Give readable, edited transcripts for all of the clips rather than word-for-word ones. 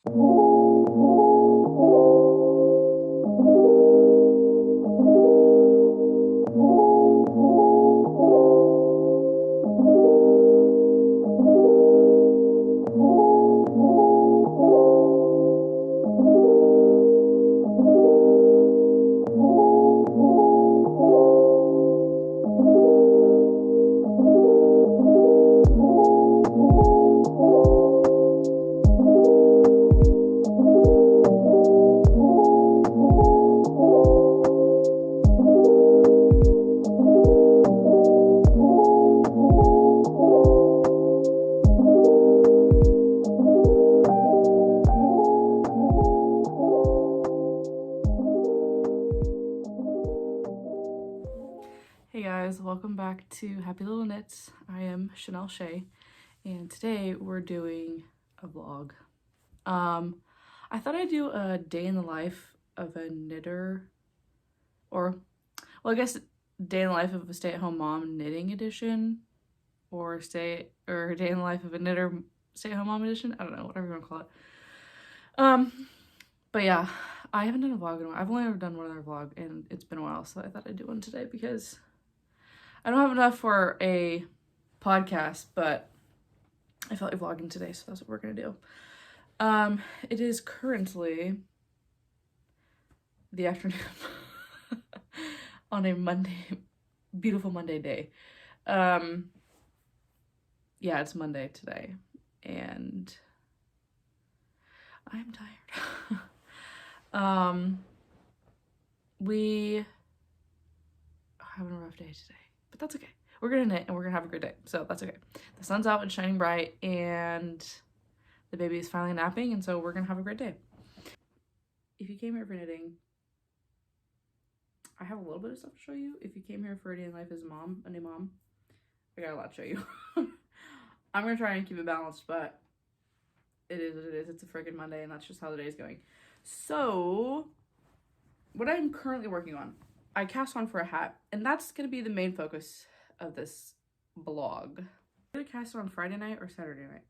Hey guys, welcome back to Happy Little Knits. I am Chanel Shea, and today we're doing a vlog. I thought I'd do a day in the life of a knitter, or, well, I guess day in the life of a stay-at-home mom knitting edition, or day in the life of a knitter stay-at-home mom edition. I don't know, whatever you want to call it. But yeah, I haven't done a vlog in a while. I've only ever done one other vlog, and it's been a while, so I thought I'd do one today because I don't have enough for a podcast, but I felt like vlogging today, so that's what we're gonna do. It is currently the afternoon on a Monday, beautiful Monday day. Yeah, it's Monday today, and I'm tired. We are having a rough day today. But that's okay. We're gonna knit and we're gonna have a great day. So that's okay. The sun's out and shining bright and the baby is finally napping, and so we're gonna have a great day. If you came here for knitting, I have a little bit of stuff to show you. If you came here for a day in life as a new mom, I got a lot to show you. I'm gonna try and keep it balanced, but it is what it is. It's a freaking Monday and that's just how the day is going. So what I'm currently working on, I cast on for a hat, and that's going to be the main focus of this vlog. I'm going to cast it on Friday night or Saturday night.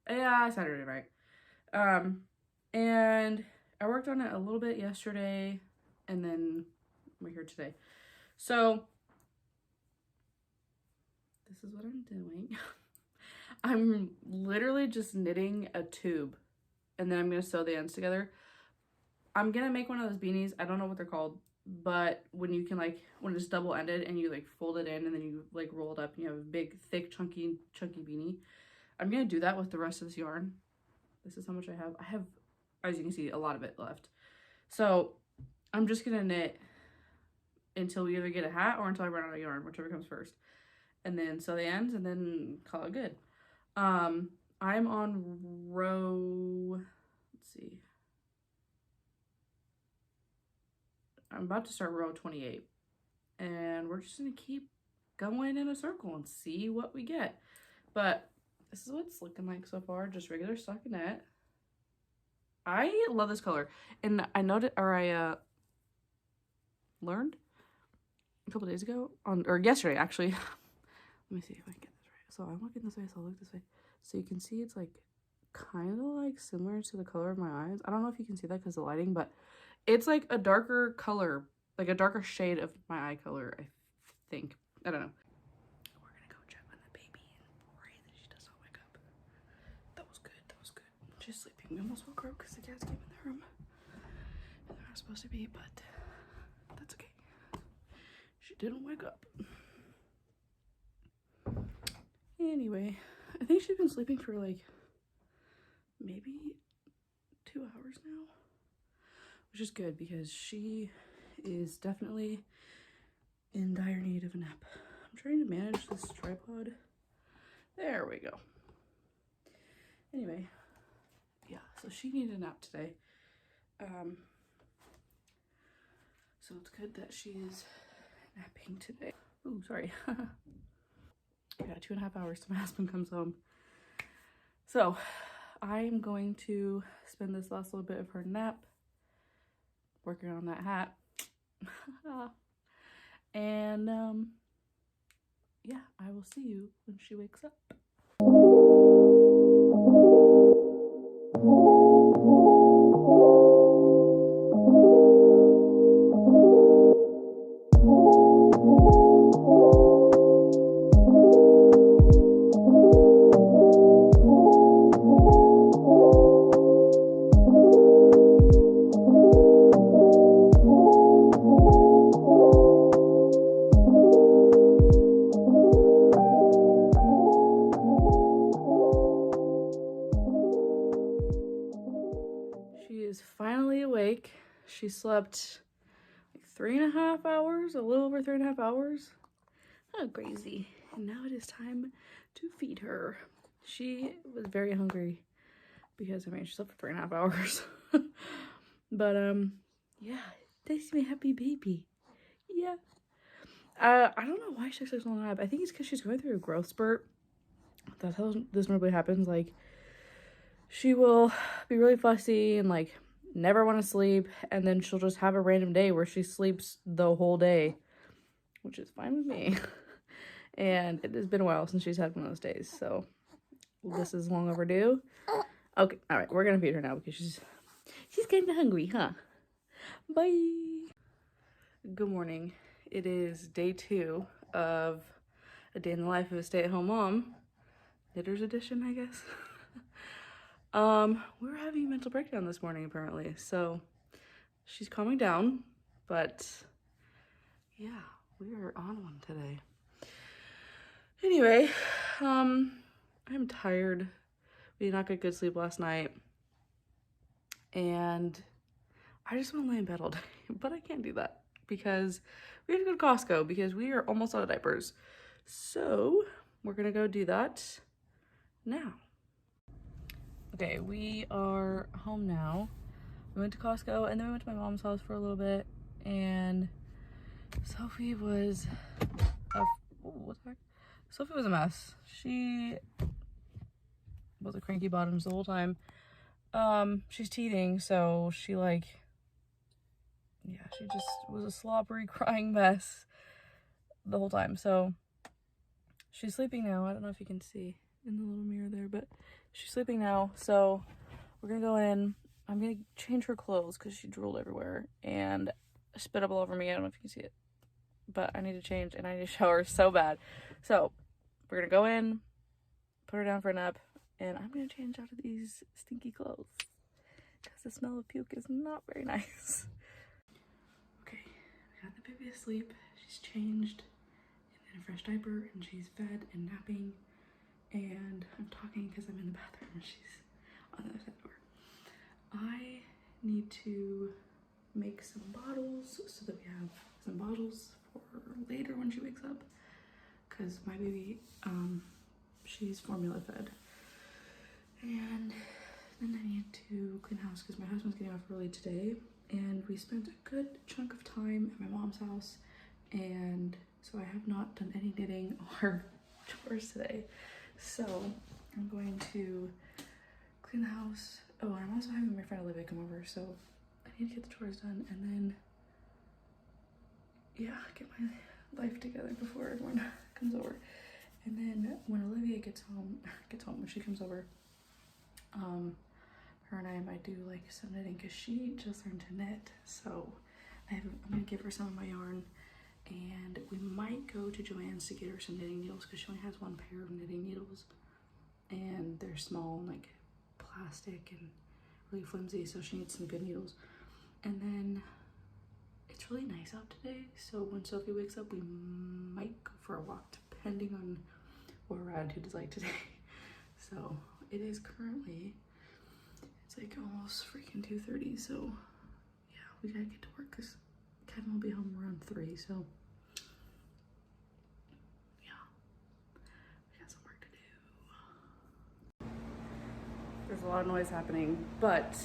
Yeah, Saturday night. And I worked on it a little bit yesterday, and then we're here today. So this is what I'm doing. I'm literally just knitting a tube, and then I'm going to sew the ends together. I'm going to make one of those beanies. I don't know what they're called. But when you can, like, when it's double-ended and you, like, fold it in and then you, like, roll it up and you have a big, thick, chunky beanie. I'm gonna do that with the rest of this yarn. This is how much I have. I have, as you can see, a lot of it left. So I'm just gonna knit until we either get a hat or until I run out of yarn, whichever comes first. And then sew the ends and then call it good. I'm on row, let's see. I'm about to start row 28, and we're just gonna keep going in a circle and see what we get. But this is what it's looking like so far, just regular stockinette. I love this color, and I noted, or I learned a couple days ago, or yesterday actually. Let me see if I can get this right. So I'm looking this way, so I'll look this way. So you can see it's like kind of like similar to the color of my eyes. I don't know if you can see that because of the lighting, but it's like a darker color, like a darker shade of my eye color, I think. I don't know. We're gonna go check on the baby and pray that she does not wake up. That was good, that was good. She's sleeping. We almost woke her up because the cats came in the room. And they're not supposed to be, but that's okay. She didn't wake up. Anyway, I think she's been sleeping for like maybe 2 hours now, which is good because she is definitely in dire need of a nap. I'm trying to manage this tripod. There we go. Anyway, yeah, so she needed a nap today. So it's good that she is napping today. Oh, sorry. I got 2.5 hours till my husband comes home. So I'm going to spend this last little bit of her nap working on that hat. And yeah, I will see you when she wakes up. is finally awake. She slept like 3.5 hours, a little over 3.5 hours. Oh, crazy. And now it is time to feed her. She was very hungry because, I mean, she slept for 3.5 hours. But, yeah, this is my happy baby. Yeah. I don't know why she takes such a long nap. I think it's because she's going through a growth spurt. That's how this normally happens. Like, she will be really fussy and, like, never want to sleep. And then she'll just have a random day where she sleeps the whole day, which is fine with me. And it has been a while since she's had one of those days. So this is long overdue. Okay, all right, we're going to feed her now because she's kind of hungry, huh? Bye. Good morning. It is day 2 of a day in the life of a stay-at-home mom. Knitters edition, I guess. We were having a mental breakdown this morning, apparently. So she's calming down, but yeah, we are on one today. Anyway, I'm tired. We did not get good sleep last night. And I just want to lay in bed all day, but I can't do that because we have to go to Costco because we are almost out of diapers. So we're gonna go do that now. Okay, we are home now. We went to Costco and then we went to my mom's house for a little bit, and Sophie was what the heck? Sophie was a mess. She was a cranky bottoms the whole time. She's teething, so she she just was a slobbery crying mess the whole time. So she's sleeping now. I don't know if you can see in the little mirror there, but she's sleeping now. So we're gonna go in. I'm gonna change her clothes because she drooled everywhere and spit up all over me. I don't know if you can see it, but I need to change and I need to shower so bad. So we're gonna go in, put her down for a nap, and I'm gonna change out of these stinky clothes because the smell of puke is not very nice. Okay, we got the baby asleep. She's changed and in a fresh diaper, and she's fed and napping. And I'm talking because I'm in the bathroom and she's on the other side of the door. I need to make some bottles so that we have some bottles for later when she wakes up, because my baby, she's formula fed. And then I need to clean house because my husband's getting off early today, and we spent a good chunk of time at my mom's house, and so I have not done any knitting or chores today. So I'm going to clean the house. Oh, and I'm also having my friend Olivia come over, so I need to get the chores done and then, yeah, get my life together before everyone comes over. And then when Olivia gets home, when she comes over, her and I might do like some knitting because she just learned to knit. So I'm gonna give her some of my yarn, and we might go to Joann's to get her some knitting needles because she only has one pair of knitting needles, and they're small and like plastic and really flimsy, so she needs some good needles. And then it's really nice out today, so when Sophie wakes up we might go for a walk depending on what her attitude is like today. So it is currently, it's like almost freaking 2:30, so yeah, we gotta get to work because Kevin will be home around 3, so yeah, we got some work to do. There's a lot of noise happening, but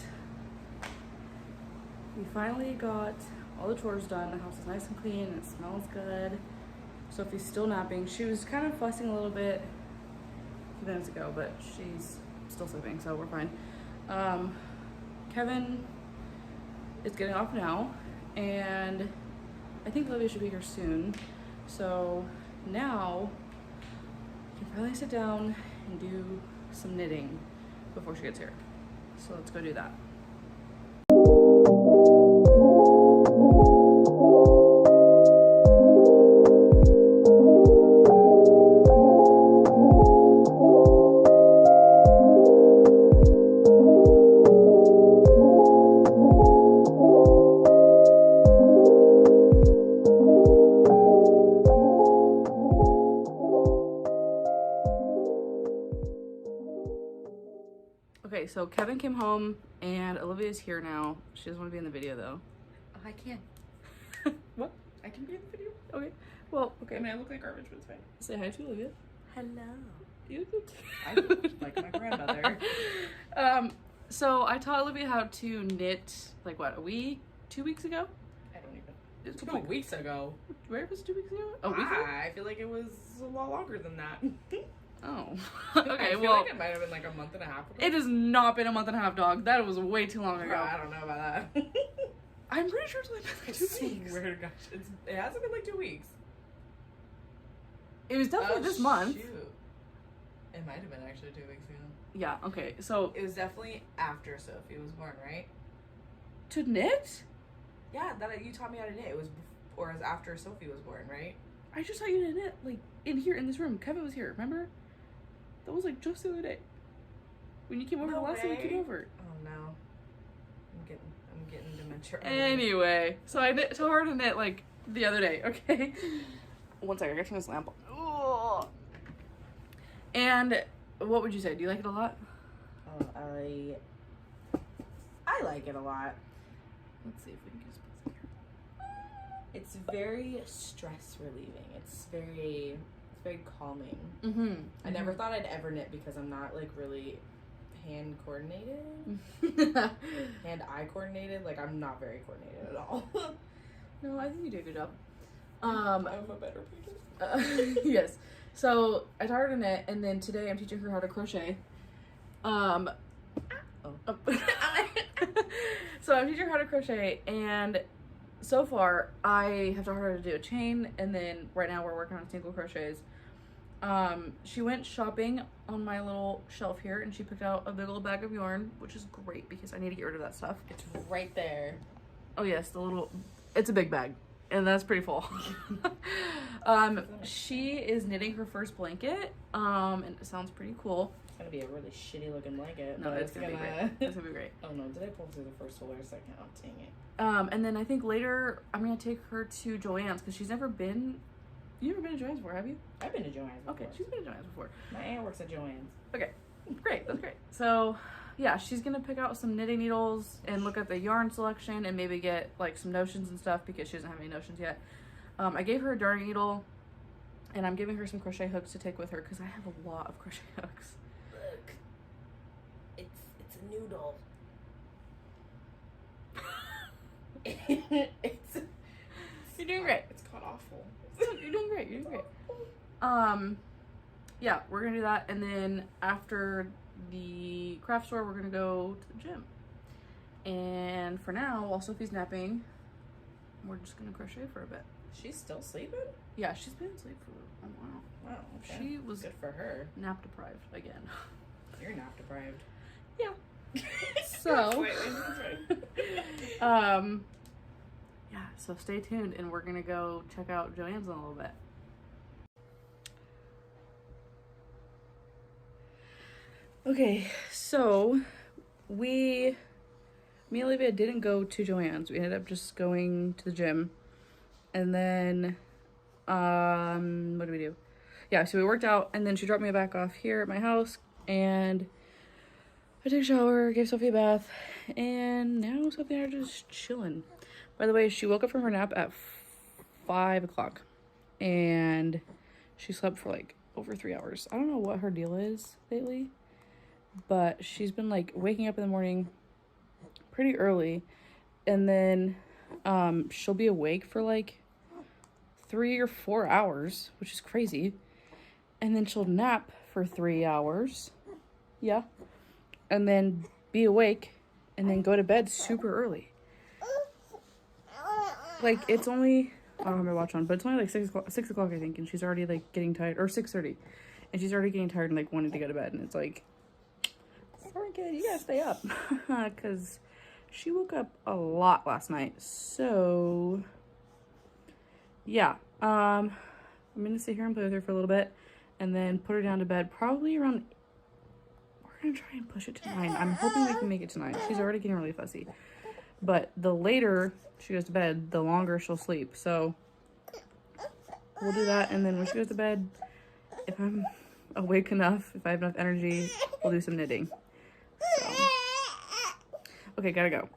we finally got all the chores done. The house is nice and clean, it smells good. Sophie's still napping. She was kind of fussing a little bit a few minutes ago, but she's still sleeping, so we're fine. Kevin is getting off now, and I think Olivia should be here soon. So now we can finally sit down and do some knitting before she gets here. So let's go do that. Okay, so Kevin came home and Olivia's here now. She doesn't want to be in the video though. Oh, I can. What? I can be in the video. Okay. Well, okay. I mean, I look like garbage, but it's fine. Say hi to Olivia. Hello. You look I look like my grandmother. So I taught Olivia how to knit, like what, 2 weeks ago? I don't even. It was 2 weeks ago. Where was it 2 weeks ago? A week ago? I feel like it was a lot longer than that. Oh. I Okay, feel well, like it might have been like a month and a half ago. it has not been a month and a half, dog. That was way too long ago. I don't know about that. I'm pretty sure it's only been like 2 weeks. Swear to gosh, it hasn't been like 2 weeks. It was definitely this month. Shoot. It might have been actually 2 weeks ago. Yeah, okay, so. It was definitely after Sophie was born, right? To knit? Yeah, that you taught me how to knit. It was or it was after Sophie was born, right? I just taught you to knit, like, in here, in this room. Kevin was here, remember? That was, like, just the other day. When you came over, No the last time you came way. over. Oh no. I'm getting dementia. Anyway, so I taught her to knit, like, the other day, okay? One second, I gotta turn this lamp on. Ugh. And what would you say? Do you like it a lot? Oh, I like it a lot. Let's see if we can just put this here. It's very stress relieving. It's very calming. Mm-hmm. I never thought I'd ever knit because I'm not like really hand coordinated, hand-eye coordinated. Like I'm not very coordinated at all. No, I think you did a good job. I'm a better painter. Yes. So I taught her to knit, and then today I'm teaching her how to crochet. So I'm teaching her how to crochet, and so far I have taught her to do a chain, and then right now we're working on single crochets. She went shopping on my little shelf here, and she picked out a big old bag of yarn, which is great because I need to get rid of that stuff. It's right there. Oh yes, it's a big bag, and that's pretty full. She is knitting her first blanket, and it sounds pretty cool. It's gonna be a really shitty looking blanket. No, but it's gonna be great. It's gonna be great. Oh no, did I pull through the first hole or second? Oh, dang it. And then I think later I'm gonna take her to Joann's because she's never been. You never been to Joann's before, have you? I've been to Joann's before. Okay, she's been to Joann's before. My aunt works at Joann's. Okay, great. That's great. So, yeah, she's gonna pick out some knitting needles and look at the yarn selection and maybe get like some notions and stuff because she doesn't have any notions yet. I gave her a darning needle, and I'm giving her some crochet hooks to take with her because I have a lot of crochet hooks. Look, it's a noodle. You're doing great. It's called awful. You're doing great. You're doing great. Yeah, we're gonna do that, and then after the craft store, we're gonna go to the gym. And for now, while Sophie's napping, we're just gonna crochet for a bit. She's still sleeping? Yeah, she's been asleep for a while. Wow, okay. She was good for her. nap deprived again. You're nap deprived. Yeah. So, yeah, so stay tuned, and we're gonna go check out Joann's in a little bit. Okay, so me and Olivia didn't go to Joann's. We ended up just going to the gym. And then, what did we do? Yeah, so we worked out, and then she dropped me back off here at my house, and I took a shower, gave Sophie a bath, and now Sophie and I are just chilling. By the way, she woke up from her nap at 5 o'clock, and she slept for like over 3 hours. I don't know what her deal is lately, but she's been like waking up in the morning pretty early, and then she'll be awake for like 3 or 4 hours, which is crazy, and then she'll nap for 3 hours, yeah, and then be awake and then go to bed super early. Like, it's only, I don't have my watch on, but it's only like 6 o'clock, I think, and she's already like getting tired, or 6:30, and she's already getting tired and like wanting to go to bed, and it's like, sorry kid, you gotta stay up, because she woke up a lot last night. So yeah, I'm gonna sit here and play with her for a little bit and then put her down to bed probably around, we're gonna try and push it to 9. I'm hoping we can make it to 9. She's already getting really fussy, but the later she goes to bed, the longer she'll sleep. So we'll do that, and then when she goes to bed, if I'm awake enough, if I have enough energy, we'll do some knitting. So Okay, gotta go.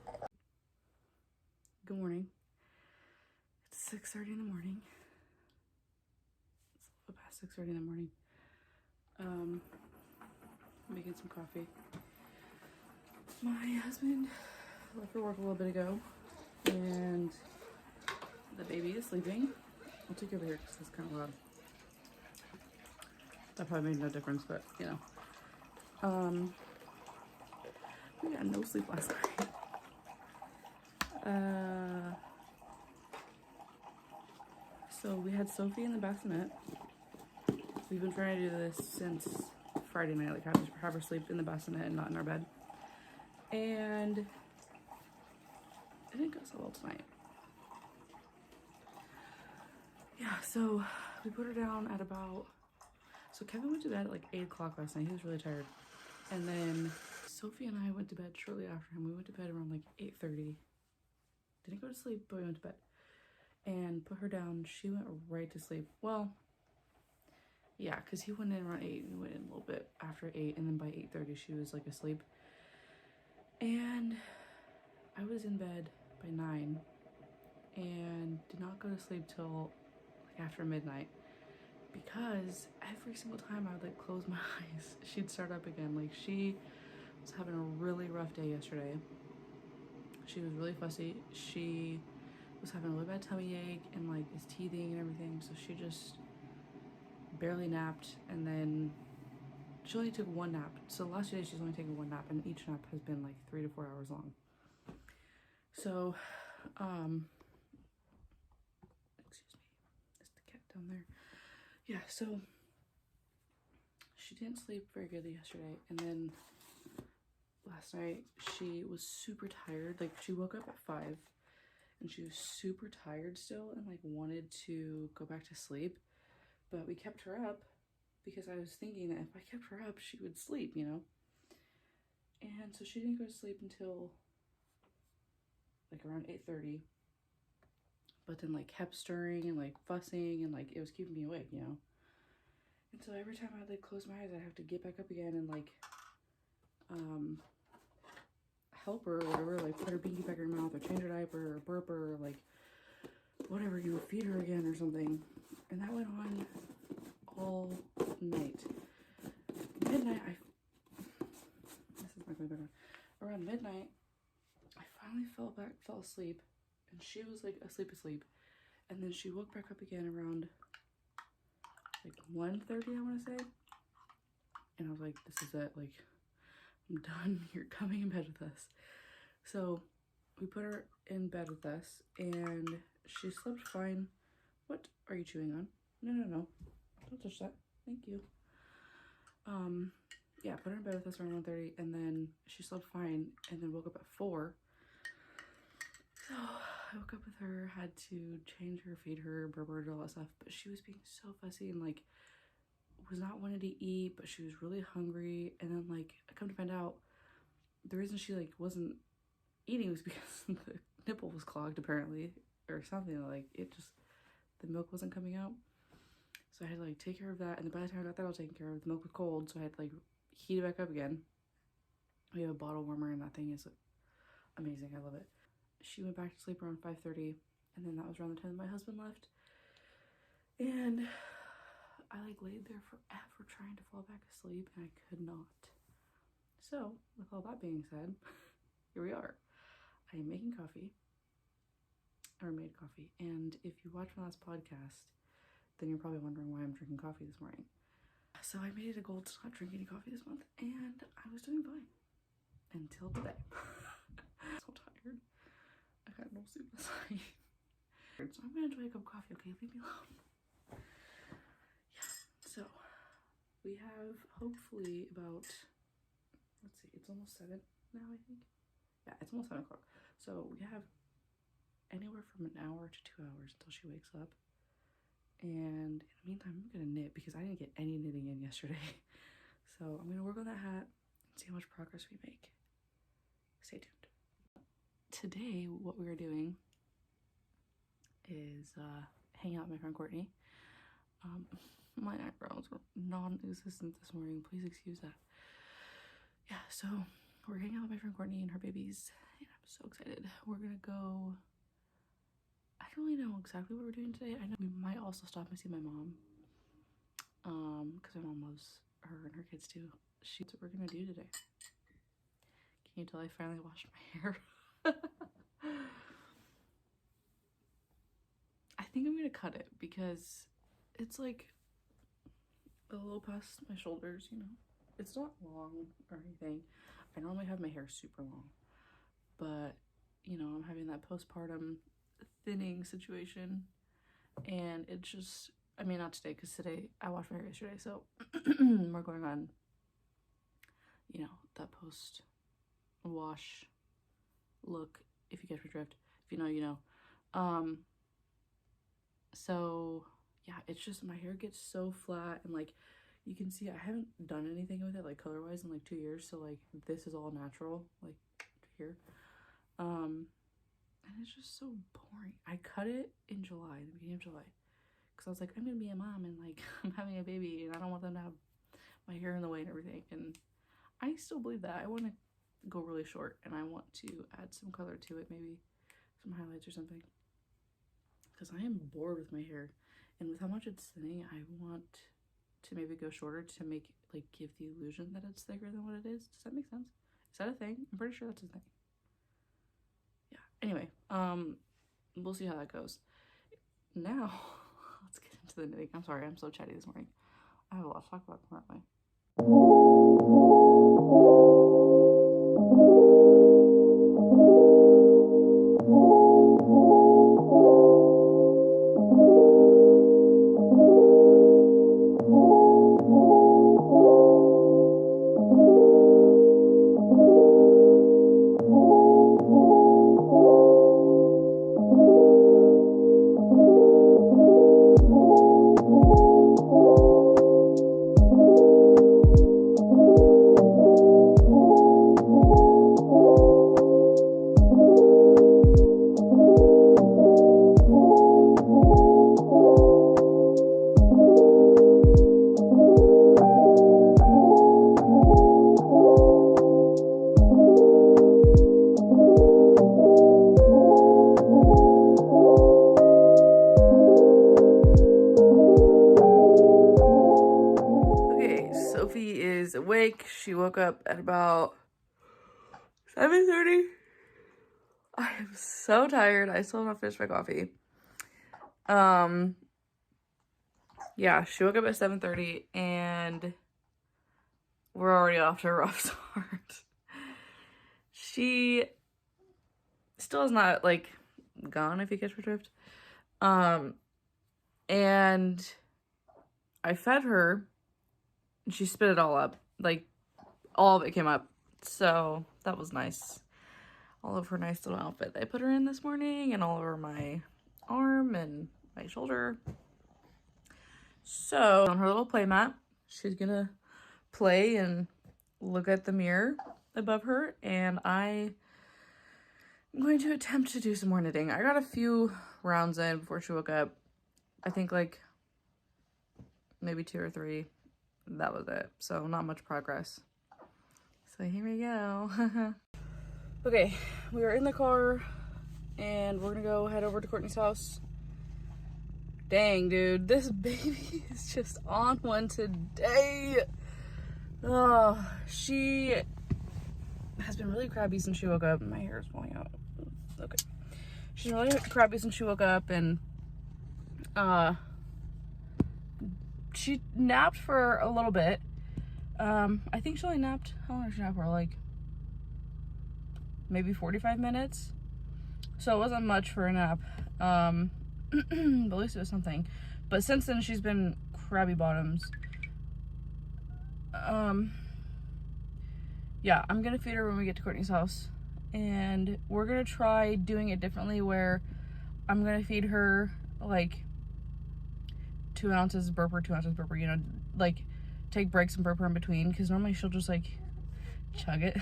Good morning. It's 6:30 in the morning. It's a little past 6:30 in the morning. Making some coffee. My husband left for work a little bit ago, and the baby is sleeping. I'll take you over here because it's kind of loud. That probably made no difference, but you know. We got no sleep last night. So we had Sophie in the bassinet. We've been trying to do this since Friday night, like have her sleep in the bassinet and not in our bed. And it didn't go so well tonight. Yeah, so we put her down at about, so Kevin went to bed at like 8 o'clock last night. He was really tired. And then Sophie and I went to bed shortly after him. We went to bed around like 8:30. Didn't go to sleep, but we went to bed. And put her down. She went right to sleep. Well, yeah, because he went in around 8. We went in a little bit after 8. And then by 8:30, she was like asleep. And I was in bed by 9. And did not go to sleep till like after midnight. Because every single time I would like close my eyes, she'd start up again. Like she was having a really rough day yesterday. She was really fussy. She was having a really bad tummy ache and like is teething and everything. So she just barely napped, and then she only took one nap. So the last 2 days she's only taken one nap, and each nap has been like 3 to 4 hours long. So, excuse me, there's the cat down there. Yeah, so she didn't sleep very good yesterday, and then last night she was super tired. Like she woke up at 5 and she was super tired still and like wanted to go back to sleep, but we kept her up because I was thinking that if I kept her up she would sleep, you know. And so she didn't go to sleep until like around 8:30, but then like kept stirring and like fussing, and like it was keeping me awake, you know. And so every time I'd like close my eyes, I'd have to get back up again and like help her or whatever, like put her binky back in her mouth or change her diaper or burp her or like whatever, you would feed her again or something. And that went on all night. Midnight, this is not going back on. Around midnight, I finally fell asleep, and she was like asleep. And then she woke back up again around like 1:30, I want to say. And I was like, this is it, like I'm done, you're coming in bed with us. So we put her in bed with us, and she slept fine. What are you chewing on? No, don't touch that, thank you. Yeah, put her in bed with us around 1:30, and then she slept fine, and then woke up at 4. So I woke up with her, had to change her, feed her, burp her, all that stuff, but she was being so fussy and like was not wanting to eat, but she was really hungry. And then like I come to find out the reason she like wasn't eating was because the nipple was clogged apparently, or something. Like it just, the milk wasn't coming out. So I had to like take care of that, and then by the time I got that all taken care of, the milk was cold, so I had to like heat it back up again. We have a bottle warmer, and that thing is amazing. I love it. She went back to sleep around 5:30, and then that was around the time that my husband left. And I like laid there forever trying to fall back asleep, and I could not. So with all that being said, here we are. I am making coffee, or made coffee, and if you watched my last podcast, then you're probably wondering why I'm drinking coffee this morning. So I made it a goal to not drink any coffee this month, and I was doing fine until today. I'm so tired. I had no sleep last night. So I'm gonna enjoy a cup of coffee, okay? Leave me alone. Yeah, so we have hopefully about, let's see, it's almost 7 now, I think. Yeah, it's almost 7 o'clock. So we have anywhere from an hour to 2 hours until she wakes up. And in the meantime, I'm gonna knit because I didn't get any knitting in yesterday. So I'm gonna work on that hat and see how much progress we make. Stay tuned. Today, what we are doing is hanging out with my friend Courtney. My eyebrows were non-existent this morning. Please excuse that. Yeah, so we're hanging out with my friend Courtney and her babies, So excited. We're gonna go. I don't really know exactly what we're doing today. I know we might also stop and see my mom. Because my mom loves her and her kids too. That's what we're gonna do today. Can you tell I finally washed my hair? I think I'm gonna cut it because it's like a little past my shoulders, you know. It's not long or anything. I normally have my hair super long, but you know, I'm having that postpartum thinning situation, and it's just, I mean, not today because today I washed my hair yesterday, so we're going on, you know, that post wash look, if you catch my drift. If you know, you know. So yeah, it's just my hair gets so flat, and like you can see I haven't done anything with it like color wise in like 2 years, so like this is all natural like here. And it's just so boring. I cut it in July, the beginning of July, because I was like, I'm gonna be a mom and like I'm having a baby and I don't want them to have my hair in the way and everything, and I still believe that. I want to go really short and I want to add some color to it, maybe some highlights or something, because I am bored with my hair, and with how much it's thinning, I want to maybe go shorter to make, like, give the illusion that it's thicker than what it is. Does that make sense? Is that a thing? I'm pretty sure that's a thing. Yeah. Anyway, we'll see how that goes. Now, let's get into the knitting. I'm sorry, I'm so chatty this morning. I have a lot to talk about currently. Sophie is awake. She woke up at about 7:30. I am so tired. I still have not finished my coffee. Yeah, she woke up at 7:30 and we're already off to a rough start. She still is not, like, gone, if you catch my drift. And I fed her and she spit it all up. Like, all of it came up. So that was nice. All of her nice little outfit I put her in this morning, and all over my arm and my shoulder. So on her little play mat, she's gonna play and look at the mirror above her, and I'm going to attempt to do some more knitting. I got a few rounds in before she woke up. I think like maybe 2 or 3. That was it. So not much progress. So here we go. Okay, we are in the car and we're gonna go head over to Courtney's house. Dang, dude, this baby is just on one today. Oh, she has been really crabby since she woke up. My hair is falling out. Okay. She's been really crabby since she woke up, and she napped for a little bit. I think she only napped, how long did she nap for? Like maybe 45 minutes. So it wasn't much for a nap. But at least it was something. But since then she's been crabby bottoms. Yeah, I'm gonna feed her when we get to Courtney's house. And we're gonna try doing it differently, where I'm gonna feed her like 2 ounces burper, 2 ounces burper, you know, like take breaks and burp her in between, because normally she'll just like chug it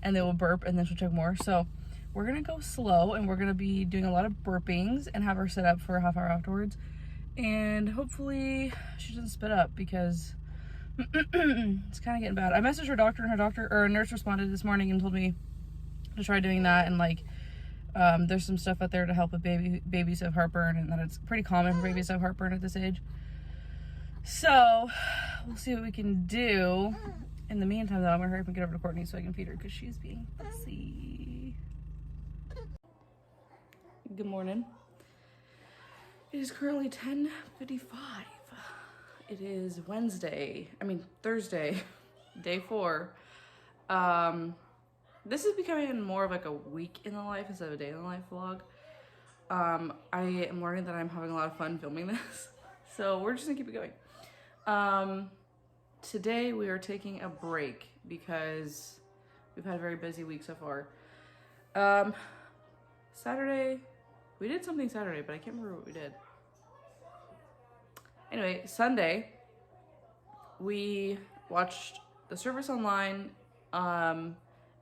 and then we'll burp and then she'll chug more. So we're gonna go slow, and we're gonna be doing a lot of burpings and have her sit up for a half hour afterwards, and hopefully she doesn't spit up, because it's kind of getting bad. I messaged her doctor, and her nurse responded this morning and told me to try doing that. And like, there's some stuff out there to help with babies who have heartburn, and that it's pretty common for babies to have heartburn at this age. So we'll see what we can do. In the meantime, though, I'm gonna hurry up and get over to Courtney so I can feed her because she's being fussy. Good morning. It is currently 10:55. It is Thursday, day 4. This is becoming more of like a week in the life instead of a day in the life vlog. I am learning that I'm having a lot of fun filming this, so we're just gonna keep it going. Today we are taking a break because we've had a very busy week so far. Saturday, we did something Saturday, but I can't remember what we did. Anyway, Sunday, we watched the service online, and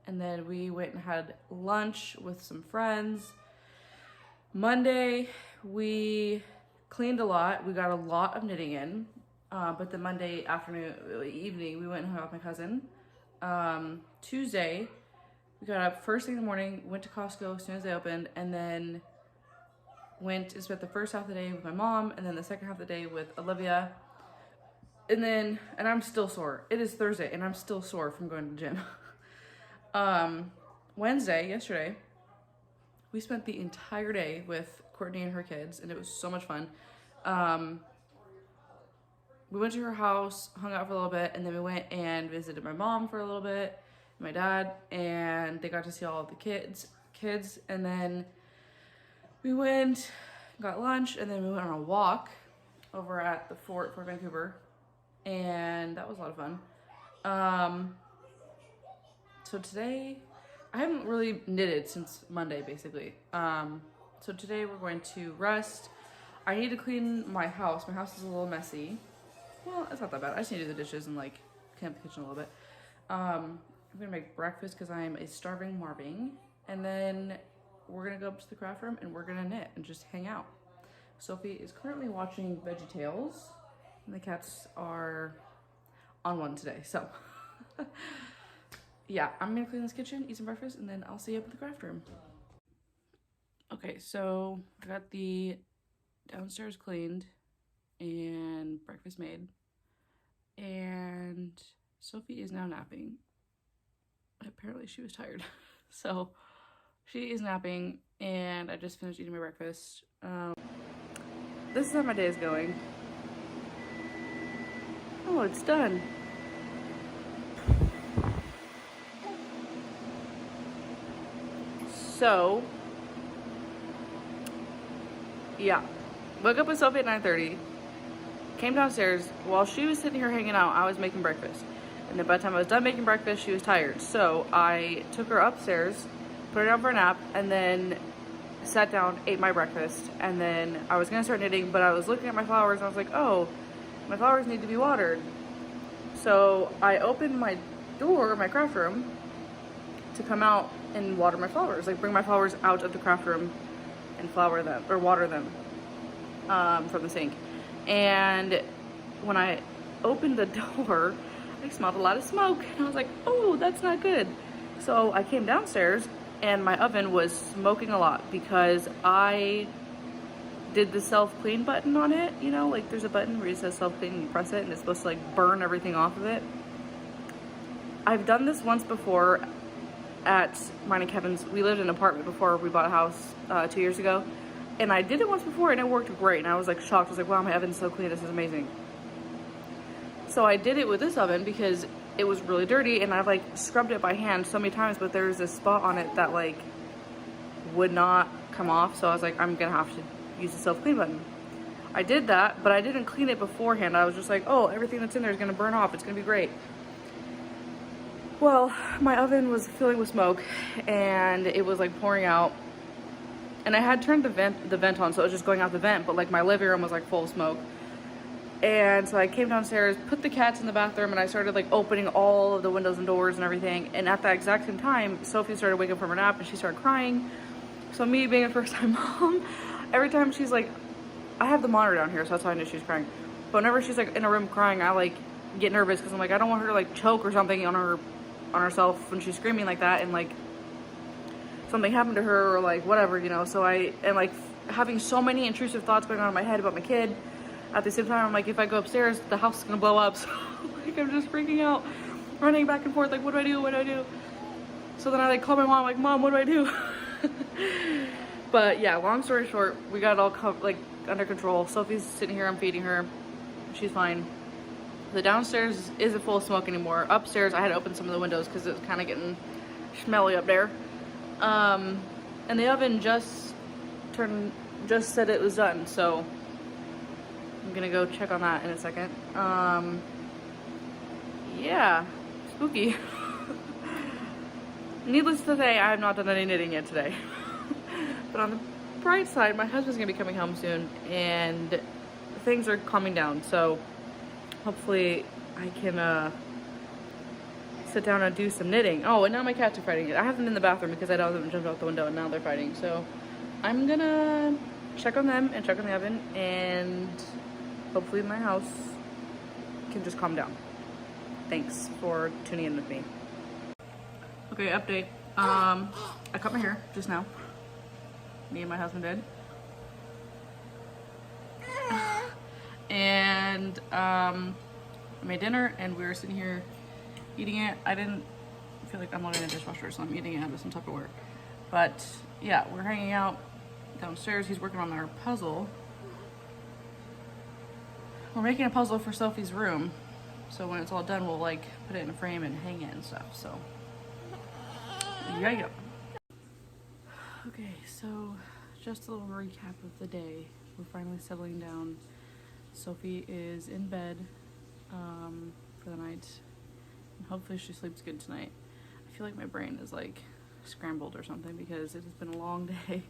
then we went and had lunch with some friends. Monday, we cleaned a lot. We got a lot of knitting in, but the Monday evening, we went and hung out with my cousin. Tuesday, we got up first thing in the morning, went to Costco as soon as they opened, and then went and spent the first half of the day with my mom, and then the second half of the day with Olivia. And I'm still sore. It is Thursday, and I'm still sore from going to the gym. Wednesday, yesterday, we spent the entire day with Courtney and her kids, and it was so much fun. We went to her house, hung out for a little bit, and then we went and visited my mom for a little bit, my dad, and they got to see all of the kids, and then we went, got lunch, and then we went on a walk over at the Fort Vancouver, and that was a lot of fun. So today, I haven't really knitted since Monday, basically. So today we're going to rest. I need to clean my house. My house is a little messy. Well, it's not that bad. I just need to do the dishes and like clean up the kitchen a little bit. I'm gonna make breakfast because I'm a starving Marving, and then we're gonna go up to the craft room and we're gonna knit and just hang out. Sophie is currently watching VeggieTales, and the cats are on one today, so yeah, I'm gonna clean this kitchen, eat some breakfast, and then I'll see you up at the craft room. Okay, so I got the downstairs cleaned and breakfast made, and Sophie is now napping. Apparently she was tired, so she is napping, and I just finished eating my breakfast. This is how my day is going. Oh, it's done. So, yeah. Woke up with Sophie at 9:30. Came downstairs. While she was sitting here hanging out, I was making breakfast. And then by the time I was done making breakfast, she was tired. So I took her upstairs, put her down for a nap, and then sat down, ate my breakfast, and then I was gonna start knitting, but I was looking at my flowers and I was like, oh, my flowers need to be watered. So I opened my door, my craft room, to come out and water my flowers, like bring my flowers out of the craft room and flower them, or water them from the sink. And when I opened the door, I smelled a lot of smoke, and I was like, oh, that's not good. So I came downstairs, and my oven was smoking a lot because I did the self-clean button on it. You know, like there's a button where it says self-clean and you press it and it's supposed to like burn everything off of it. I've done this once before at mine and Kevin's. We lived in an apartment before we bought a house 2 years ago. And I did it once before and it worked great. And I was like shocked. I was like, wow, my oven's so clean. This is amazing. So I did it with this oven because it was really dirty, and I've like scrubbed it by hand so many times, but there's this spot on it that like would not come off. So I was like, I'm gonna have to use the self-clean button. I did that, but I didn't clean it beforehand. I was just like, oh, everything that's in there is gonna burn off. It's gonna be great. Well, my oven was filling with smoke and it was like pouring out, and I had turned the vent on, so it was just going out the vent, but like my living room was like full of smoke. And so I came downstairs, put the cats in the bathroom, and I started like opening all of the windows and doors and everything. And at that exact same time, Sophie started waking up from her nap and she started crying. So me being a first-time mom, every time she's like, I have the monitor down here, so that's how I knew she was crying. But whenever she's like in a room crying, I like get nervous because I'm like, I don't want her to like choke or something on herself when she's screaming like that. And like, something happened to her or like whatever, you know. So I am like having so many intrusive thoughts going on in my head about my kid. At the same time, I'm like, if I go upstairs, the house is gonna blow up. So like I'm just freaking out, running back and forth, like, what do I do? What do I do? So then I like call my mom, like, Mom, what do I do? But yeah, long story short, we got it all like under control. Sophie's sitting here, I'm feeding her. She's fine. The downstairs isn't full of smoke anymore. Upstairs, I had to open some of the windows because it was kind of getting smelly up there. And the oven just said it was done, so I'm gonna go check on that in a second. Yeah, spooky. Needless to say, I have not done any knitting yet today. But on the bright side, my husband's gonna be coming home soon and things are calming down, so hopefully I can sit down and do some knitting. Oh, and now my cats are fighting it. I have them in the bathroom because I don't have them jumped out the window and now they're fighting. So I'm gonna check on them and check on the oven, and hopefully my house can just calm down. Thanks for tuning in with me. Okay, update. I cut my hair just now. Me and my husband did. And I made dinner and we were sitting here eating it. I didn't feel like unloading the dishwasher, so I'm eating it out of some Tupperware. But yeah, we're hanging out downstairs. He's working on our puzzle. We're making a puzzle for Sophie's room. So when it's all done, we'll like put it in a frame and hang it and stuff. So yeah. Okay, so just a little recap of the day. We're finally settling down. Sophie is in bed for the night. And hopefully she sleeps good tonight. I feel like my brain is like scrambled or something because it has been a long day.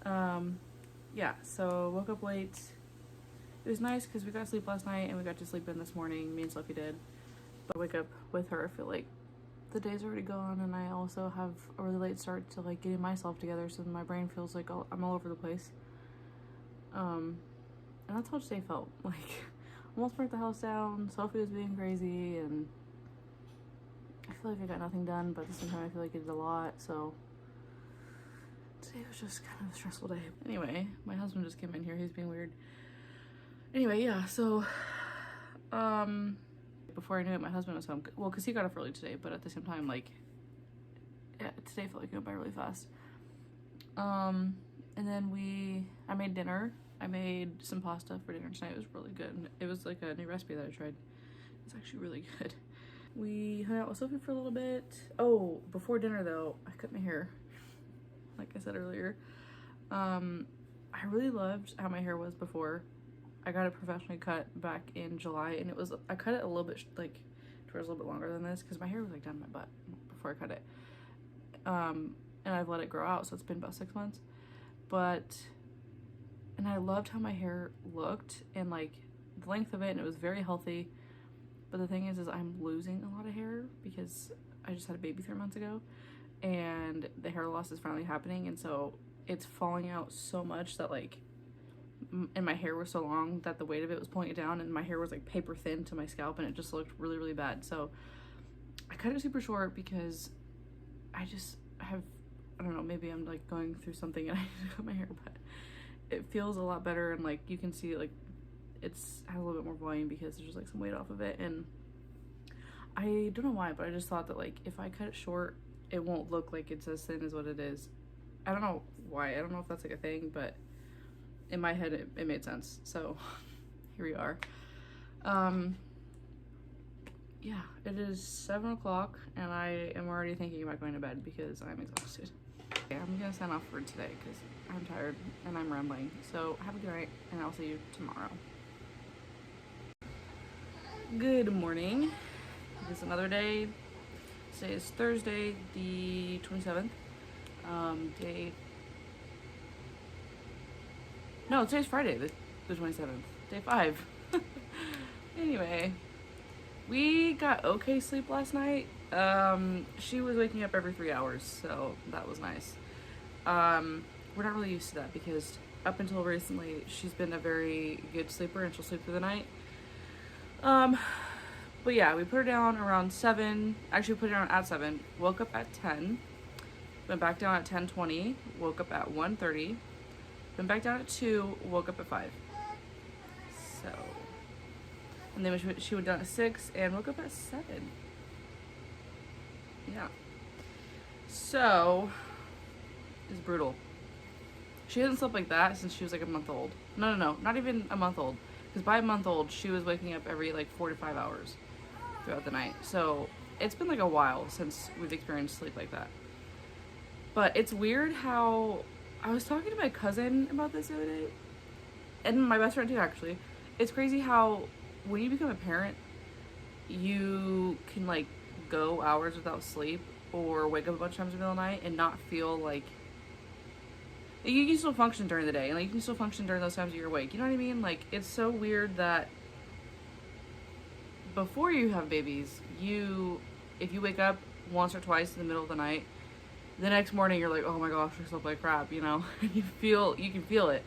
Yeah, so woke up late. It was nice because we got to sleep last night and we got to sleep in this morning. Me and Sophie did. But I wake up with her. I feel like the day's already gone, and I also have a really late start to like getting myself together, so my brain feels like I'm all over the place. And that's how today felt. Like, almost burnt the house down. Sophie was being crazy, and I feel like I got nothing done, but at the same time I feel like I did a lot, so today was just kind of a stressful day. Anyway, my husband just came in here. He's being weird. Anyway, yeah, so before I knew it, my husband was home. Well, because he got up early today, but at the same time, like, yeah, today felt like it went by really fast. And then I made dinner. I made some pasta for dinner tonight. It was really good. It was like a new recipe that I tried. It's actually really good. We hung out with Sophie for a little bit. Oh, before dinner though, I cut my hair. Like I said earlier. I really loved how my hair was before. I got it professionally cut back in July, and I cut it a little bit, like, towards a little bit longer than this, because my hair was, like, down my butt before I cut it. And I've let it grow out, so it's been about 6 months. And I loved how my hair looked, and, like, the length of it, and it was very healthy. But the thing is I'm losing a lot of hair, because I just had a baby 3 months ago, and the hair loss is finally happening, and so it's falling out so much that, like, and my hair was so long that the weight of it was pulling it down, and my hair was like paper thin to my scalp, and it just looked really, really bad. So I cut it super short because I don't know, maybe I'm like going through something and I need to cut my hair, but it feels a lot better, and like you can see like has a little bit more volume because there's like some weight off of it. And I don't know why, but I just thought that like if I cut it short, it won't look like it's as thin as what it is. I don't know why. I don't know if that's like a thing, but in my head it made sense. So here we are. Yeah, it is 7 o'clock and I am already thinking about going to bed because I'm exhausted. Okay, I'm gonna sign off for today because I'm tired and I'm rambling. So have a good night and I'll see you tomorrow. Good morning. It is another day. Today is Thursday, the 27th. Today's Friday, the 27th. Day 5. Anyway, we got okay sleep last night. She was waking up every 3 hours, so that was nice. We're not really used to that because up until recently, she's been a very good sleeper and she'll sleep through the night. But yeah, we put her down around 7. Actually, we put her down at 7. Woke up at 10. went back down at 10:20, woke up at 1:30, went back down at 2, woke up at 5. So, and then she went down at 6 and woke up at 7. Yeah. So, it's brutal. She hasn't slept like that since she was like a month old. No, not even a month old. Because by a month old, she was waking up every like 4 to 5 hours throughout the night. So it's been like a while since we've experienced sleep like that. But it's weird how I was talking to my cousin about this the other day, and my best friend too, actually. It's crazy how when you become a parent, you can like go hours without sleep or wake up a bunch of times in the middle of the night and not feel like you can still function during the day, and like you can still function during those times you're awake. You know what I mean? Like, it's so weird that before you have babies, if you wake up once or twice in the middle of the night, the next morning you're like, oh my gosh, I slept like crap, you know? you can feel it.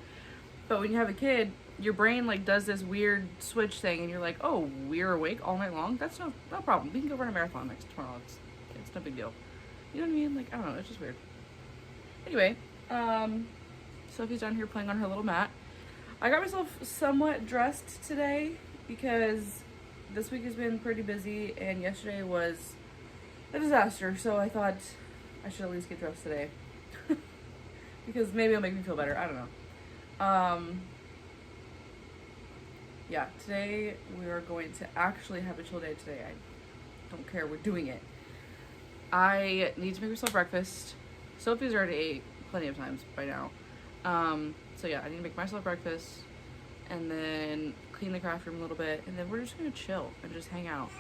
But when you have a kid, your brain like does this weird switch thing, and you're like, oh, we're awake all night long? That's no problem. We can go run a marathon tomorrow. It's no big deal. You know what I mean? Like, I don't know, it's just weird. Anyway, Sophie's down here playing on her little mat. I got myself somewhat dressed today because this week has been pretty busy and yesterday was a disaster, so I thought I should at least get dressed today. Because maybe it'll make me feel better. I don't know. Yeah, today we are going to actually have a chill day today. I don't care, we're doing it. I need to make myself breakfast. Sophie's already ate plenty of times by now. So yeah, I need to make myself breakfast and then clean the craft room a little bit, and then we're just gonna chill and just hang out.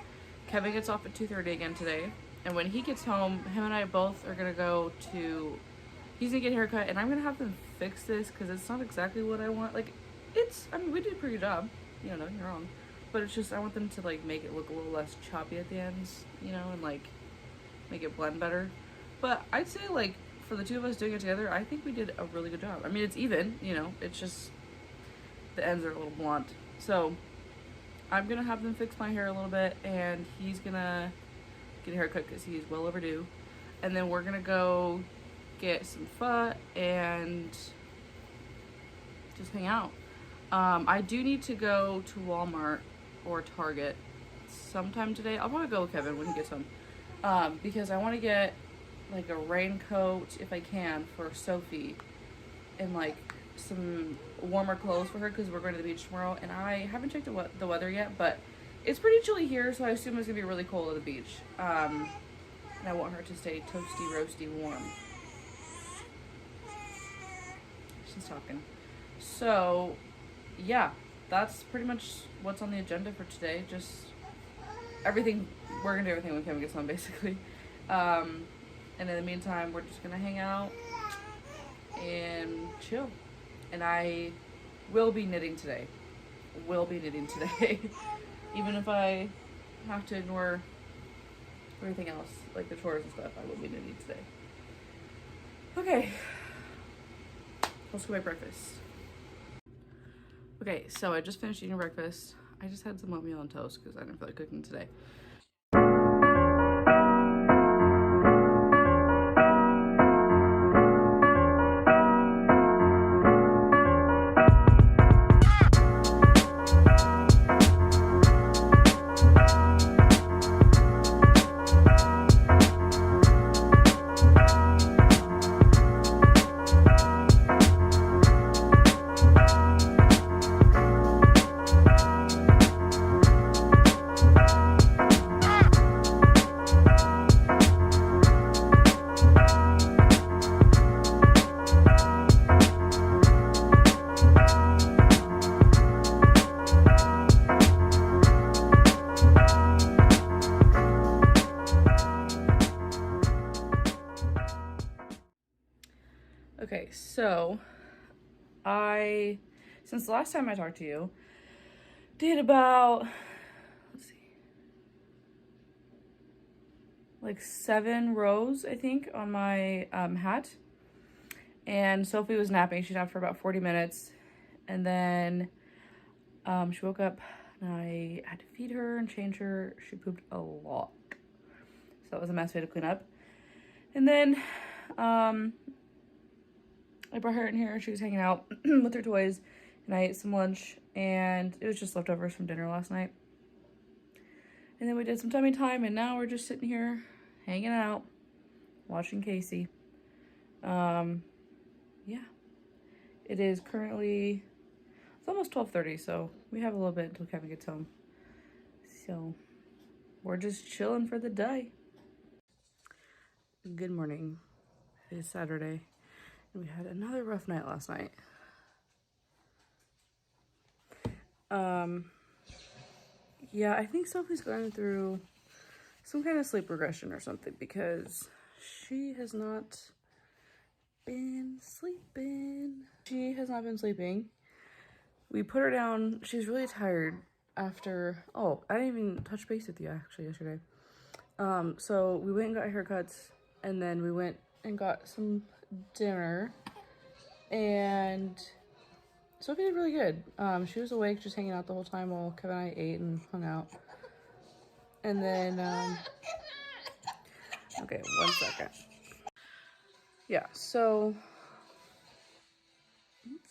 Kevin gets off at 2:30 again today, and when he gets home, him and I both are gonna go to, he's gonna get a haircut, and I'm gonna have them fix this because it's not exactly what I want. Like, we did a pretty good job, you know, don't get me wrong, but it's just I want them to like make it look a little less choppy at the ends, you know, and like make it blend better. But I'd say like for the two of us doing it together, I think we did a really good job. I mean, it's even, you know, it's just the ends are a little blunt. So I'm gonna have them fix my hair a little bit, and he's gonna get a haircut because he's well overdue. And then we're gonna go get some pho and just hang out. I do need to go to Walmart or Target sometime today. I'll probably go with Kevin when he gets home. Because I want to get like a raincoat if I can for Sophie, and like some warmer clothes for her because we're going to the beach tomorrow, and I haven't checked the weather yet, but it's pretty chilly here, so I assume it's gonna be really cold at the beach. And I want her to stay toasty roasty warm. She's talking. So yeah, that's pretty much what's on the agenda for today. Just everything, we're gonna do everything when Kevin gets home, basically. And in the meantime, we're just gonna hang out and chill. And I will be knitting today. Even if I have to ignore everything else, like the chores and stuff, I will be knitting today. Okay. Let's go make breakfast. Okay, so I just finished eating breakfast. I just had some oatmeal and toast because I didn't feel like cooking today. Okay, so since the last time I talked to you, did about, let's see, like 7 rows, I think, on my hat. And Sophie was napping. She napped for about 40 minutes. And then she woke up and I had to feed her and change her. She pooped a lot. So that was a mess we had to clean up. And then I brought her in here. She was hanging out with her toys, and I ate some lunch, and it was just leftovers from dinner last night. And then we did some tummy time, and now we're just sitting here hanging out, watching Casey. Yeah. It is currently, it's almost 12:30, so we have a little bit until Kevin gets home. So we're just chilling for the day. Good morning. It is Saturday, and we had another rough night last night. Yeah, I think Sophie's going through some kind of sleep regression or something because she has not been sleeping. She has not been sleeping. We put her down. She's really tired after, oh, I didn't even touch base with you actually yesterday. So we went and got haircuts, and then we went and got some dinner, and Sophie did really good. She was awake, just hanging out the whole time while Kevin and I ate and hung out. And then, okay, 1 second. Yeah, so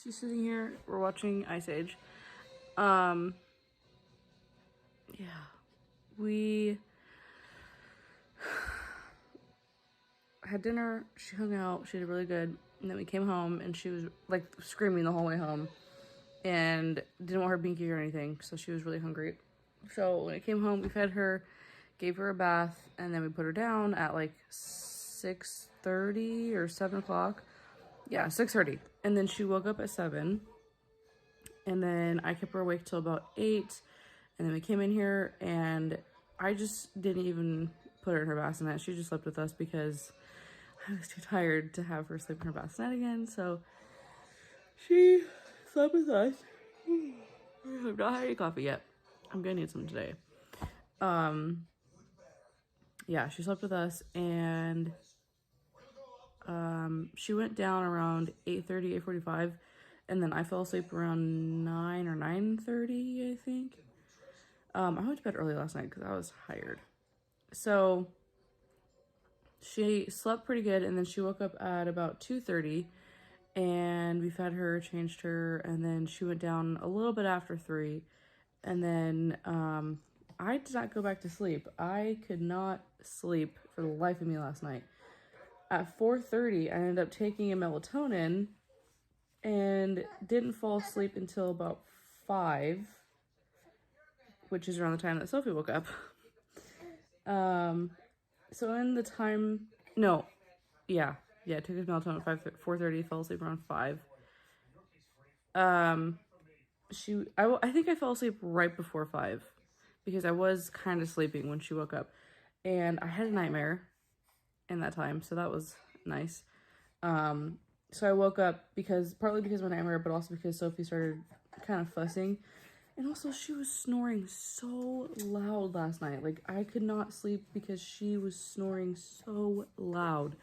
she's sitting here. We're watching Ice Age. Yeah, we had dinner. She hung out. She did really good. And then we came home, and she was like screaming the whole way home, and didn't want her binky or anything, so she was really hungry. So when I came home, we fed her, gave her a bath, and then we put her down at like 6:30 or 7 o'clock. Yeah, 6:30. And then she woke up at 7, and then I kept her awake till about 8, and then we came in here, and I just didn't even put her in her bassinet. She just slept with us because I was too tired to have her sleep in her bassinet again, so she slept with us. I have not had any coffee yet. I'm gonna need some today. Yeah, she slept with us, and she went down around 8:30, 8:45, and then I fell asleep around 9 or 9:30, I think. I went to bed early last night because I was tired. So she slept pretty good, and then she woke up at about 2:30, and we fed her, changed her, and then she went down a little bit after 3, and then I did not go back to sleep. I could not sleep for the life of me last night. At 4:30, I ended up taking a melatonin and didn't fall asleep until about 5, which is around the time that Sophie woke up. So in the time, no, yeah, took his melatonin at 4:30, fell asleep around 5. I think I fell asleep right before 5 because I was kind of sleeping when she woke up, and I had a nightmare in that time, so that was nice. So I woke up partly because of my nightmare, but also because Sophie started kind of fussing. And also, she was snoring so loud last night. Like, I could not sleep because she was snoring so loud.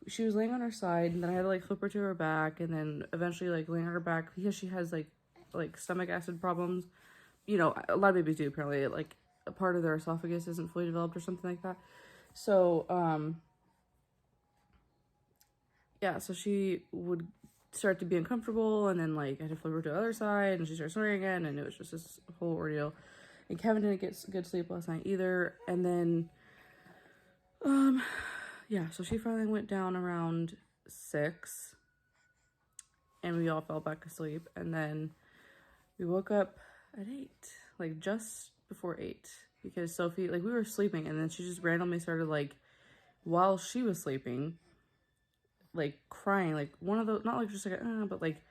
She was laying on her side, and then I had to, like, flip her to her back, and then eventually, like, laying on her back because she has, like stomach acid problems. You know, a lot of babies do, apparently. Like, a part of their esophagus isn't fully developed or something like that. So, yeah, so she would start to be uncomfortable, and then like I had to flip her to the other side, and she started snoring again, and it was just this whole ordeal. And Kevin didn't get good sleep last night either. And then yeah, so she finally went down around 6, and we all fell back asleep, and then we woke up at 8, like just before 8, because Sophie, like, we were sleeping, and then she just randomly started, like, while she was sleeping, like crying, like one of those, not like just like but like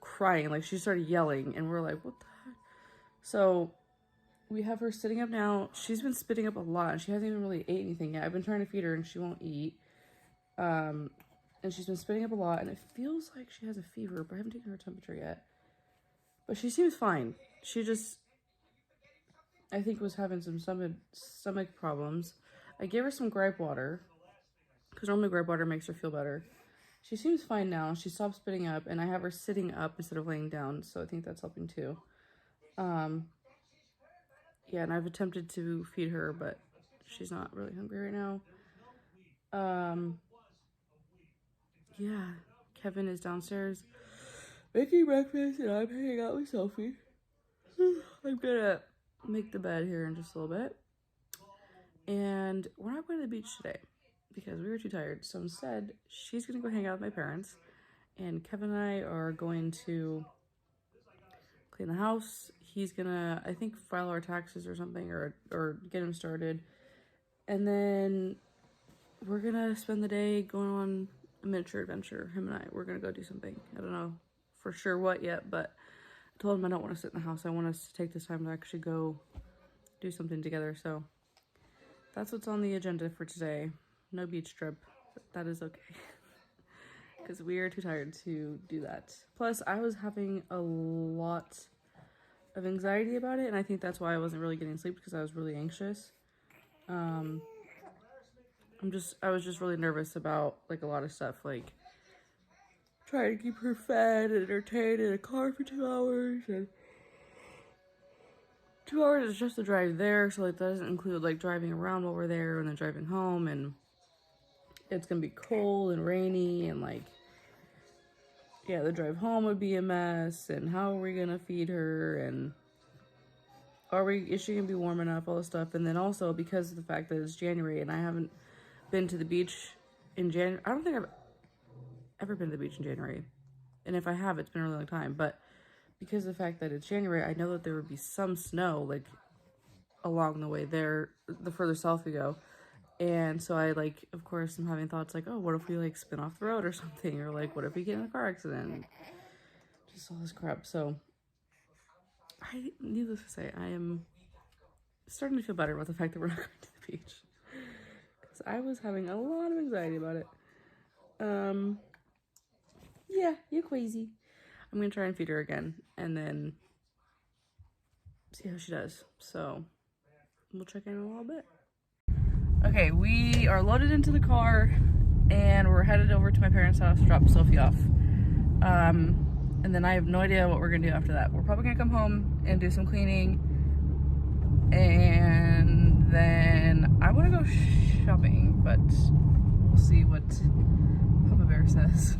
crying, like she started yelling, and we're like, what the heck? So we have her sitting up now. She's been spitting up a lot, and she hasn't even really ate anything yet. I've been trying to feed her, and she won't eat. And she's been spitting up a lot, and it feels like she has a fever, but I haven't taken her temperature yet. But she seems fine. She just, I think, was having some stomach problems. I gave her some gripe water, because normally gripe water makes her feel better. She seems fine now. She stopped spitting up, and I have her sitting up instead of laying down, so I think that's helping too. Yeah, and I've attempted to feed her, but she's not really hungry right now. yeah, Kevin is downstairs making breakfast and I'm hanging out with Sophie. I'm gonna make the bed here in just a little bit. And we're not going to the beach today because we were too tired. So instead, she's gonna go hang out with my parents. And Kevin and I are going to clean the house. He's gonna, I think, file our taxes or something, or get him started. And then we're gonna spend the day going on a miniature adventure. Him and I, we're gonna go do something. I don't know for sure what yet, but I told him I don't want to sit in the house. I want us to take this time to actually go do something together. So that's what's on the agenda for today. No beach trip. That is okay. Because we are too tired to do that. Plus, I was having a lot of anxiety about it, and I think that's why I wasn't really getting sleep, because I was really anxious. I was just really nervous about like a lot of stuff, like trying to keep her fed and entertained in a car for 2 hours, and 2 hours is just the drive there, so like that doesn't include like driving around while we're there and then driving home, and it's gonna be cold and rainy, and like, yeah, the drive home would be a mess, and how are we gonna feed her, and is she gonna be warm enough, all this stuff. And then also because of the fact that it's January and I haven't been to the beach in January. I don't think I've ever been to the beach in January, and if I have, it's been a really long time. But because of the fact that it's January, I know that there would be some snow like along the way there, the further south we go. And so I, like, of course, I'm having thoughts like, oh, what if we like spin off the road or something, or like what if we get in a car accident, just all this crap. So needless to say, I am starting to feel better about the fact that we're not going to the beach, because I was having a lot of anxiety about it. Yeah, you're crazy. I'm gonna try and feed her again and then see how she does. So we'll check in a little bit. Okay, we are loaded into the car and we're headed over to my parents' house to drop Sophie off. And then I have no idea what we're gonna do after that. We're probably gonna come home and do some cleaning, and then I want to go shopping, but we'll see what Papa Bear says.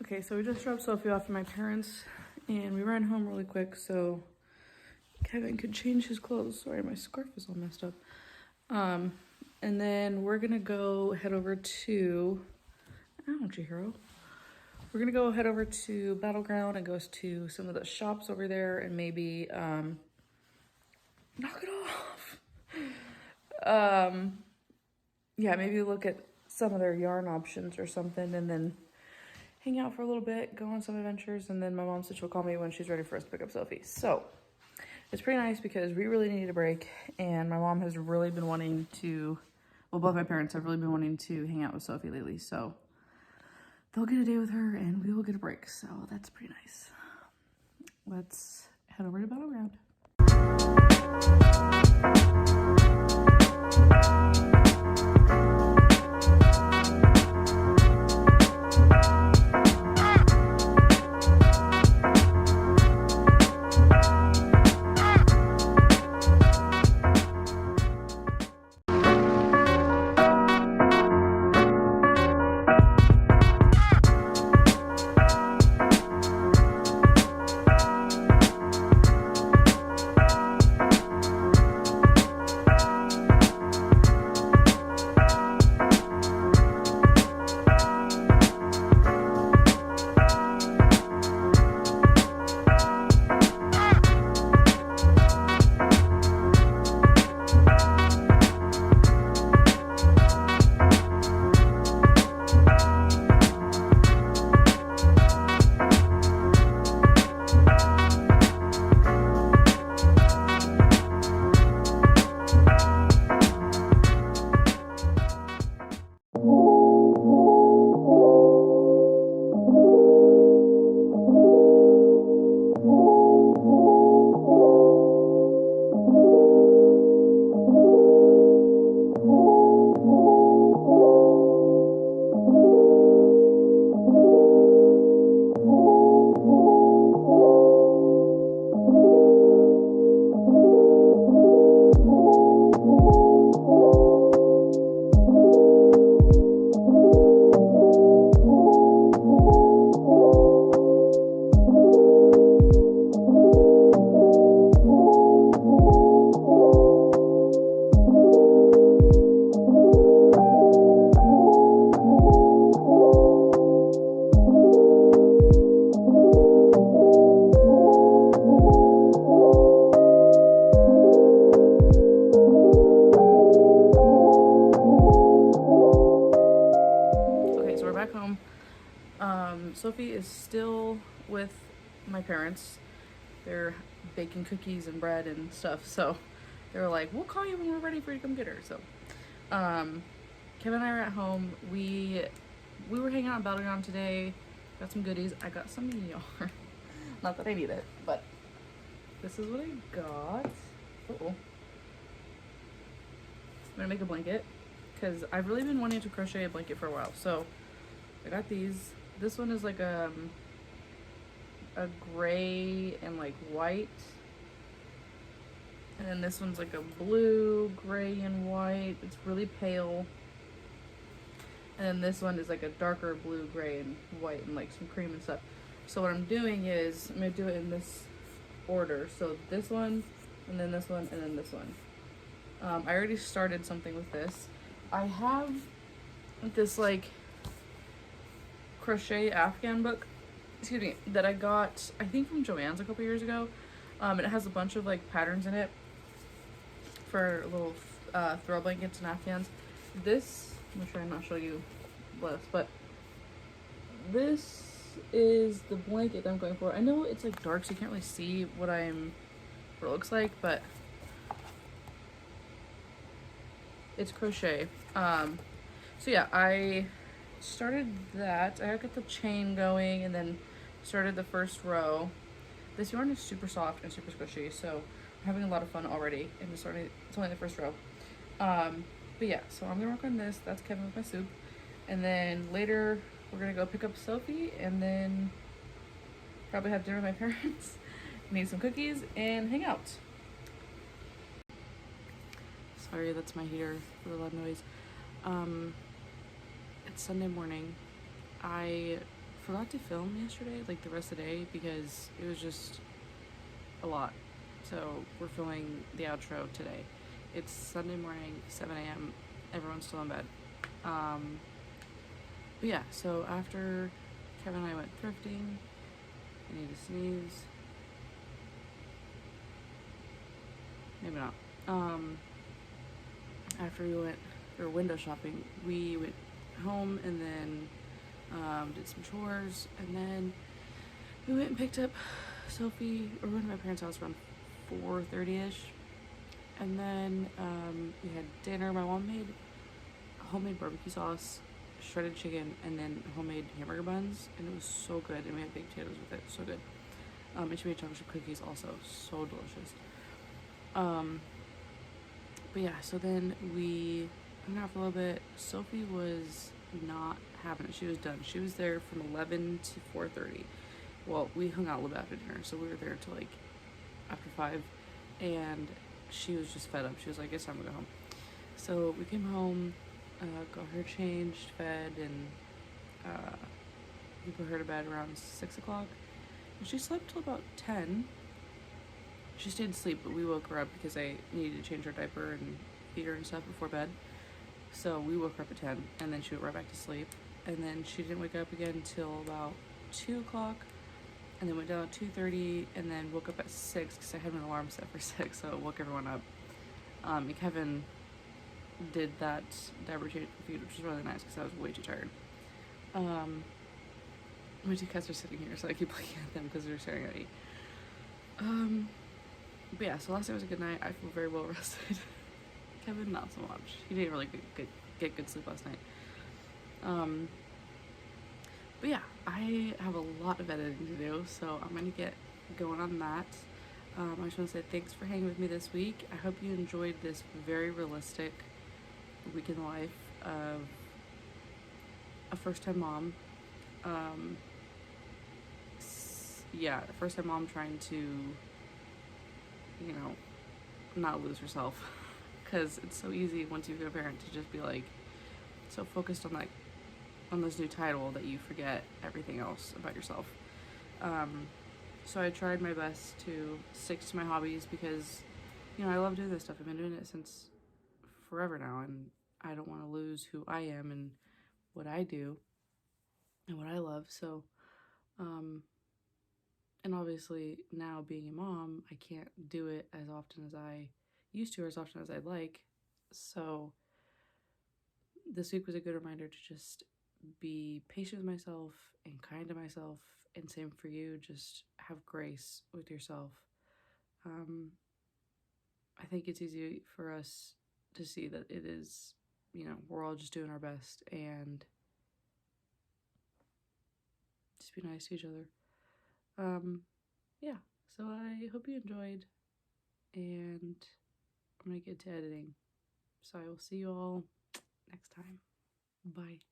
Okay, so we just dropped Sophie off at my parents, and we ran home really quick so Kevin could change his clothes. Sorry, my scarf is all messed up. And then we're gonna go head over to, oh, Chihiro. We're gonna go head over to Battleground and go to some of the shops over there and maybe knock it off. Yeah, maybe look at some of their yarn options or something, and then hang out for a little bit, go on some adventures, and then my mom said she'll call me when she's ready for us to pick up Sophie. So it's pretty nice because we really need a break, and my mom has really been wanting to, well, both my parents have really been wanting to hang out with Sophie lately, so they'll get a day with her and we will get a break, so that's pretty nice. Let's head over to Battleground. Sophie is still with my parents. They're baking cookies and bread and stuff, so they were like, we'll call you when we're ready for you to come get her. So Kevin and I were at home. We were hanging out in Battleground today. Got some goodies. I got some yarn. Not that I need it, but this is what I got. Uh-oh. I'm gonna make a blanket because I've really been wanting to crochet a blanket for a while. So I got these. This one is like a gray and like white. And then this one's like a blue, gray, and white. It's really pale. And then this one is like a darker blue, gray, and white, and like some cream and stuff. So what I'm doing is I'm gonna do it in this order. So this one, and then this one, and then this one. I already started something with this. I have this like crochet Afghan book, excuse me, that I got I think from Joann's a couple years ago. And it has a bunch of like patterns in it for little throw blankets and Afghans. This, I'm gonna try and not show you less, but this is the blanket that I'm going for. I know it's like dark, so you can't really see what it looks like, but it's crochet. So yeah, I started that. I got the chain going and then started the first row. This yarn is super soft and super squishy, so I'm having a lot of fun already. And it's only the first row. But yeah, so I'm gonna work on this. That's Kevin with my soup. And then later we're gonna go pick up Sophie and then probably have dinner with my parents, eat some cookies, and hang out. Sorry, that's my heater for the loud noise. It's Sunday morning. I forgot to film yesterday, like the rest of the day, because it was just a lot. So we're filming the outro today. It's Sunday morning, 7 a.m. Everyone's still in bed. But yeah, so after Kevin and I went thrifting, I need to sneeze. Maybe not. After we were window shopping, we went home and then did some chores, and then we went and picked up Sophie, or went to my parents' house around 4:30ish, and then we had dinner. My mom made homemade barbecue sauce, shredded chicken, and then homemade hamburger buns, and it was so good. And we had baked potatoes with it, so good. And she made chocolate chip cookies also, so delicious. But yeah, so then we hung out for a little bit. Sophie was not having it. She was done. She was there from 11 to 4:30. Well, we hung out a little bit after dinner, so we were there till like after 5, and she was just fed up. She was like, it's time to go home. So we came home, got her changed, fed, and we put her to bed around 6 o'clock. And she slept till about 10. She stayed asleep, but we woke her up because I needed to change her diaper and feed her and stuff before bed. So we woke her up at 10, and then she went right back to sleep. And then she didn't wake up again until about 2 o'clock, and then went down at 2:30, and then woke up at 6 because I had an alarm set for 6, so it woke everyone up. And Kevin did that diaper change for feed, which was really nice because I was way too tired. My two cats are sitting here, so I keep looking at them because they're staring at me. But yeah, so last night was a good night. I feel very well rested. Kevin, not so much. He didn't really get good sleep last night. But yeah, I have a lot of editing to do, so I'm gonna get going on that. I just want to say thanks for hanging with me this week. I hope you enjoyed this very realistic week in the life of a first-time mom. Yeah, first-time mom trying to, not lose herself, because it's so easy once you become a parent to just be like so focused on on this new title that you forget everything else about yourself. So I tried my best to stick to my hobbies because I love doing this stuff. I've been doing it since forever now, and I don't want to lose who I am and what I do and what I love. So and obviously now being a mom, I can't do it as often as I used to or as often as I'd like. So this week was a good reminder to just be patient with myself and kind to myself, and same for you. Just have grace with yourself. I think it's easy for us to see that it is, we're all just doing our best, and just be nice to each other. Yeah, so I hope you enjoyed, and I'm gonna get to editing. So I will see you all next time. Bye.